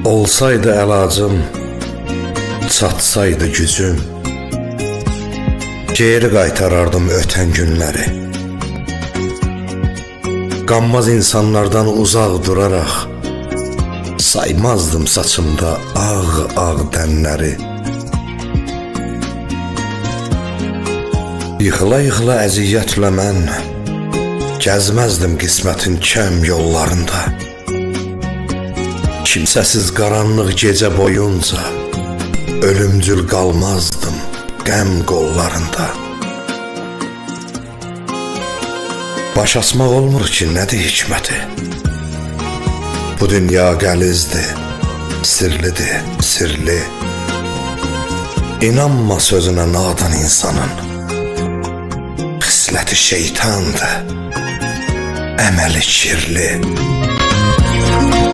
Olsaydı əlacım, çatsaydı gücüm, geri qaytarardım ötən günləri. Qanmaz insanlardan uzaq duraraq, saymazdım saçımda ağ-ağ dənləri. Yıxıla-yıxıla əziyyətlə mən gəzməzdim qismətin kəm yollarında. Kimsəsiz qaranlıq gecə boyunca ölümcül qalmazdım qəm qollarında. Baş açmaq olmur ki, nədir hikməti? Bu dünya qəlizdir, sirlidir, sirli. İnanma sözünə nadan insanın, xisləti şeytandır, əməli kirli.